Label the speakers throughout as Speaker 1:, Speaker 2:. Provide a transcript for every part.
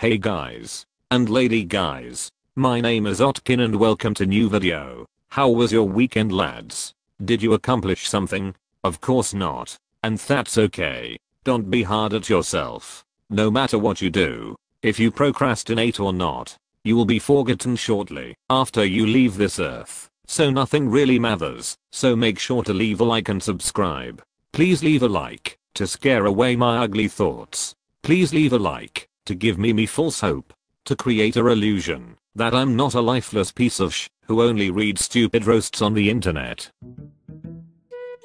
Speaker 1: Hey guys. And lady guys. My name is Otkin and welcome to new video. How was your weekend lads? Did you accomplish something? Of course not. And that's okay. Don't be hard at yourself. No matter what you do, if you procrastinate or not, you will be forgotten shortly after you leave this earth. So nothing really matters. So make sure to leave a like and subscribe. Please leave a like to scare away my ugly thoughts. Please leave a like to give me false hope. To create a illusion that I'm not a lifeless piece of who only reads stupid roasts on the internet.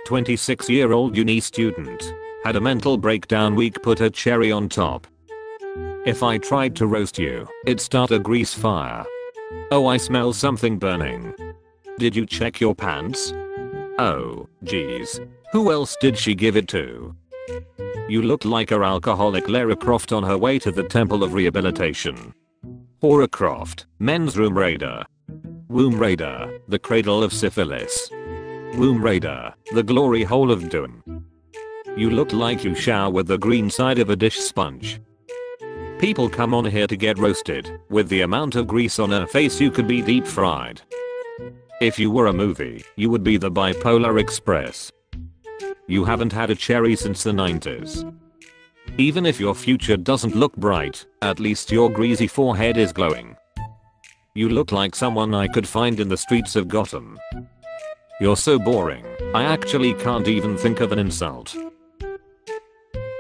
Speaker 1: 26-year-old uni student. Had a mental breakdown week, put a cherry on top. If I tried to roast you, it'd start a grease fire. Oh, I smell something burning. Did you check your pants? Oh, geez. Who else did she give it to? You look like her alcoholic Lara Croft on her way to the Temple of Rehabilitation. Laura Croft, men's room raider. Womb raider, the cradle of syphilis. Womb raider, the glory hole of doom. You look like you shower with the green side of a dish sponge. People come on here to get roasted. With the amount of grease on her face, you could be deep fried. If you were a movie, you would be the Bipolar Express. You haven't had a cherry since the 90s. Even if your future doesn't look bright, at least your greasy forehead is glowing. You look like someone I could find in the streets of Gotham. You're so boring, I actually can't even think of an insult.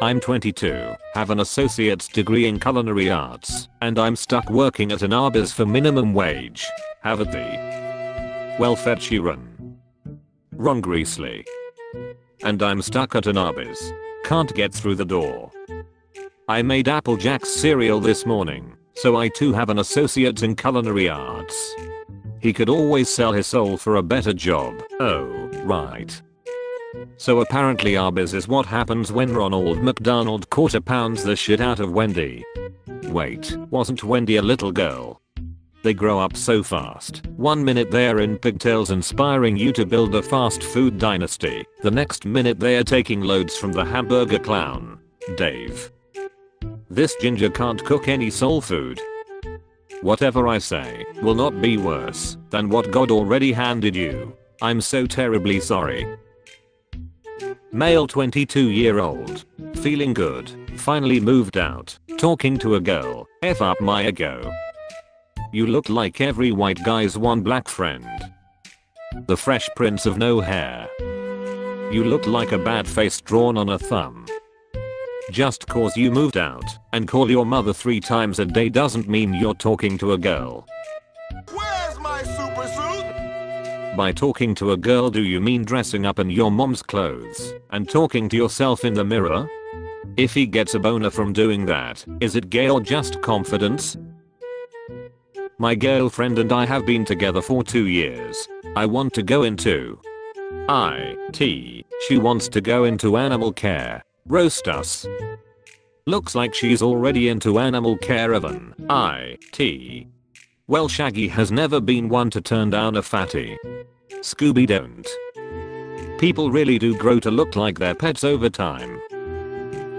Speaker 1: I'm 22, have an associate's degree in culinary arts, and I'm stuck working at an Arby's for minimum wage. Have at thee. Well-fed Sheeran. Ron Greasley. And I'm stuck at an Arby's. Can't get through the door. I made Apple Jacks cereal this morning, so I too have an associate in culinary arts. He could always sell his soul for a better job. Oh, right. So apparently Arby's is what happens when Ronald McDonald quarter-pounds the shit out of Wendy. Wait, wasn't Wendy a little girl? They grow up so fast. 1 minute they're in pigtails inspiring you to build a fast food dynasty. The next minute they're taking loads from the hamburger clown, Dave. This ginger can't cook any soul food. Whatever I say will not be worse than what God already handed you. I'm so terribly sorry. Male 22-year-old. Feeling good. Finally moved out. Talking to a girl. F up my ego. You look like every white guy's one black friend. The Fresh Prince of No Hair. You look like a bad face drawn on a thumb. Just cause you moved out and call your mother 3 times a day doesn't mean you're talking to a girl.
Speaker 2: Where's my super suit?
Speaker 1: By talking to a girl, do you mean dressing up in your mom's clothes and talking to yourself in the mirror? If he gets a boner from doing that, is it gay or just confidence? My girlfriend and I have been together for 2 years. I want to go into IT. She wants to go into animal care. Roast us. Looks like she's already into animal care of an IT. Well, Shaggy has never been one to turn down a fatty. Scooby don't. People really do grow to look like their pets over time.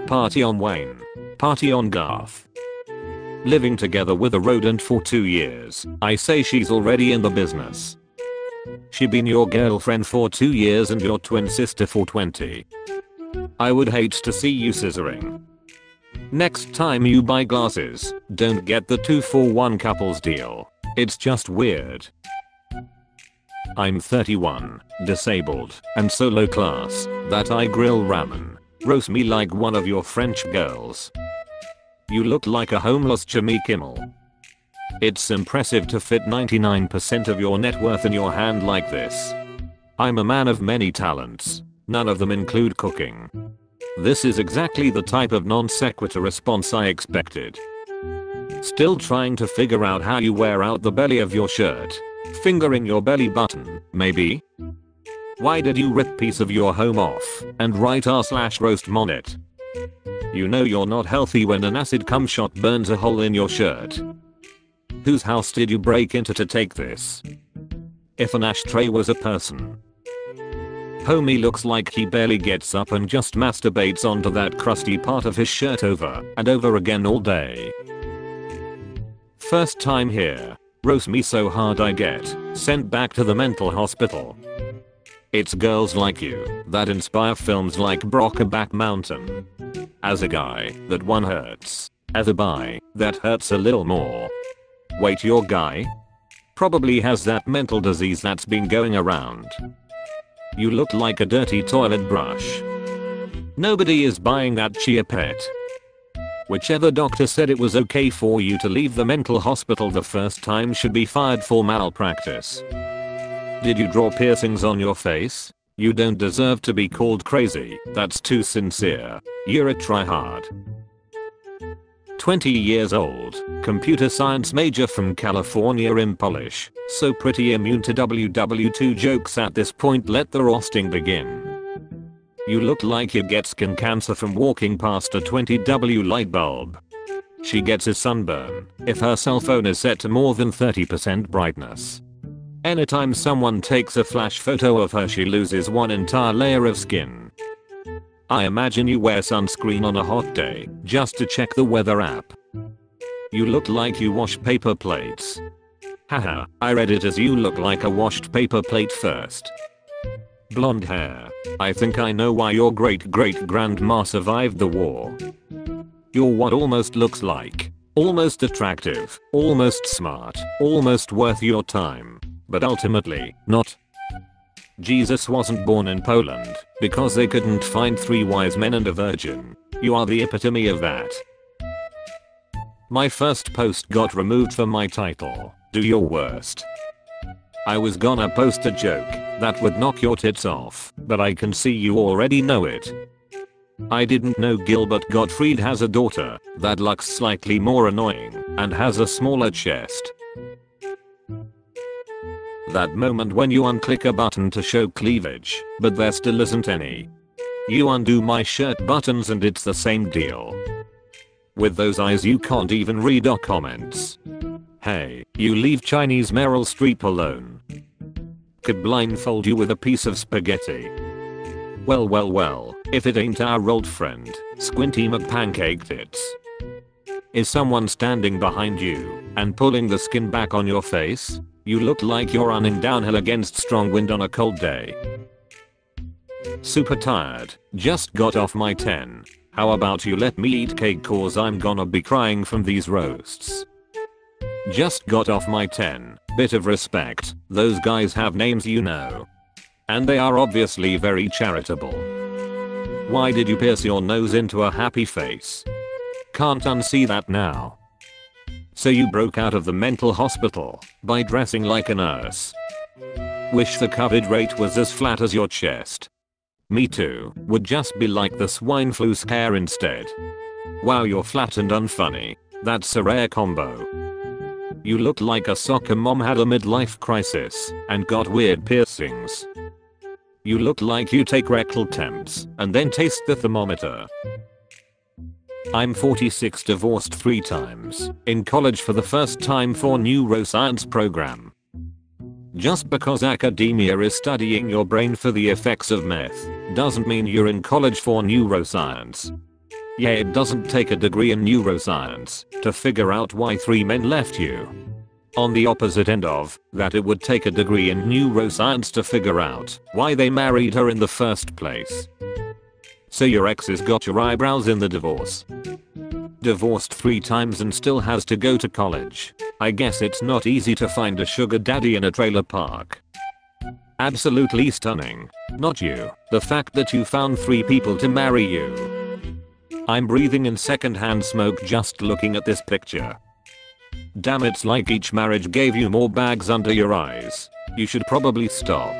Speaker 1: Party on Wayne. Party on Garth. Living together with a rodent for 2 years. I say she's already in the business. She been your girlfriend for 2 years and your twin sister for 20. I would hate to see you scissoring. Next time you buy glasses, don't get the 2-for-1 couples deal. It's just weird. I'm 31, disabled, and so low class that I grill ramen. Roast me like one of your French girls. You look like a homeless Jimmy Kimmel. It's impressive to fit 99% of your net worth in your hand like this. I'm a man of many talents. None of them include cooking. This is exactly the type of non sequitur response I expected. Still trying to figure out how you wear out the belly of your shirt. Fingering your belly button, maybe? Why did you rip piece of your home off and write r/roast on it? You know you're not healthy when an acid cum shot burns a hole in your shirt. Whose house did you break into to take this? If an ashtray was a person. Homie looks like he barely gets up and just masturbates onto that crusty part of his shirt over and over again all day. First time here. Roast me so hard I get sent back to the mental hospital. It's girls like you that inspire films like Brokeback Mountain. As a guy, that one hurts. As a bi, that hurts a little more. Wait, your guy? Probably has that mental disease that's been going around. You look like a dirty toilet brush. Nobody is buying that chia pet. Whichever doctor said it was okay for you to leave the mental hospital the first time should be fired for malpractice. Did you draw piercings on your face? You don't deserve to be called crazy, that's too sincere. You're a tryhard. 20 years old, computer science major from California in Polish, so pretty immune to WW2 jokes at this point. Let the roasting begin. You look like you get skin cancer from walking past a 20W light bulb. She gets a sunburn if her cell phone is set to more than 30% brightness. Anytime someone takes a flash photo of her, she loses one entire layer of skin. I imagine you wear sunscreen on a hot day just to check the weather app. You look like you wash paper plates. Haha, I read it as you look like a washed paper plate first. Blonde hair. I think I know why your great-great-grandma survived the war. You're what almost looks like. Almost attractive. Almost smart. Almost worth your time. But ultimately, not. Jesus wasn't born in Poland because they couldn't find 3 wise men and a virgin. You are the epitome of that. My first post got removed for my title. Do your worst. I was gonna post a joke that would knock your tits off, but I can see you already know it. I didn't know Gilbert Gottfried has a daughter that looks slightly more annoying and has a smaller chest. That moment when you unclick a button to show cleavage, but there still isn't any. You undo my shirt buttons and it's the same deal. With those eyes you can't even read our comments. Hey, you leave Chinese Meryl Streep alone. Could blindfold you with a piece of spaghetti. Well, if it ain't our old friend, Squinty McPancake Tits. Is someone standing behind you and pulling the skin back on your face? You look like you're running downhill against strong wind on a cold day. Super tired, just got off my 10. How about you let me eat cake cause I'm gonna be crying from these roasts. Just got off my 10. Bit of respect, those guys have names you know. And they are obviously very charitable. Why did you pierce your nose into a happy face? Can't unsee that now. So you broke out of the mental hospital by dressing like a nurse. Wish the COVID rate was as flat as your chest. Me too, would just be like the swine flu scare instead. Wow, you're flat and unfunny. That's a rare combo. You look like a soccer mom had a midlife crisis and got weird piercings. You look like you take rectal temps and then taste the thermometer. I'm 46, divorced 3 times, in college for the first time for neuroscience program. Just because academia is studying your brain for the effects of meth, doesn't mean you're in college for neuroscience. Yeah, it doesn't take a degree in neuroscience to figure out why 3 men left you. On the opposite end of that, it would take a degree in neuroscience to figure out why they married her in the first place. So your ex has got your eyebrows in the divorce. Divorced 3 times and still has to go to college. I guess it's not easy to find a sugar daddy in a trailer park. Absolutely stunning. Not you, the fact that you found 3 people to marry you. I'm breathing in secondhand smoke just looking at this picture. Damn, it's like each marriage gave you more bags under your eyes. You should probably stop.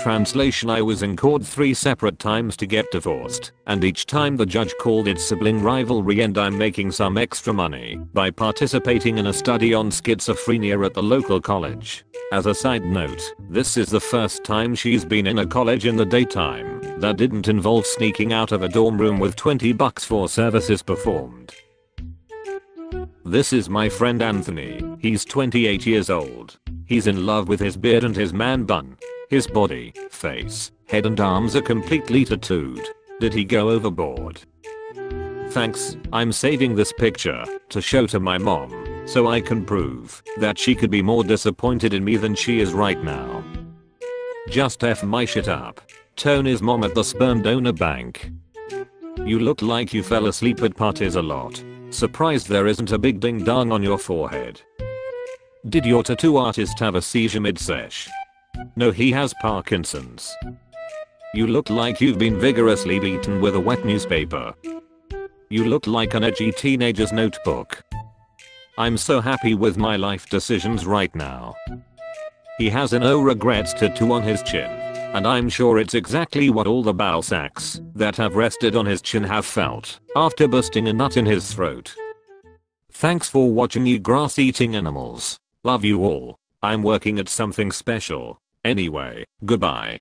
Speaker 1: Translation: I was in court 3 separate times to get divorced, and each time the judge called it sibling rivalry, and I'm making some extra money by participating in a study on schizophrenia at the local college. As a side note, this is the first time she's been in a college in the daytime that didn't involve sneaking out of a dorm room with $20 for services performed. This is my friend Anthony. He's 28 years old. He's in love with his beard and his man bun. His body, face, head and arms are completely tattooed. Did he go overboard? Thanks, I'm saving this picture to show to my mom. so I can prove that she could be more disappointed in me than she is right now. Just F my shit up. Tony's mom at the sperm donor bank. You look like you fell asleep at parties a lot. Surprised there isn't a big ding dong on your forehead. Did your tattoo artist have a seizure mid-sesh? No, he has Parkinson's. You look like you've been vigorously beaten with a wet newspaper. You look like an edgy teenager's notebook. I'm so happy with my life decisions right now. He has a no regrets tattoo on his chin, and I'm sure it's exactly what all the ball sacks that have rested on his chin have felt after busting a nut in his throat. Thanks for watching, you grass eating animals. Love you all. I'm working at something special. Anyway, goodbye.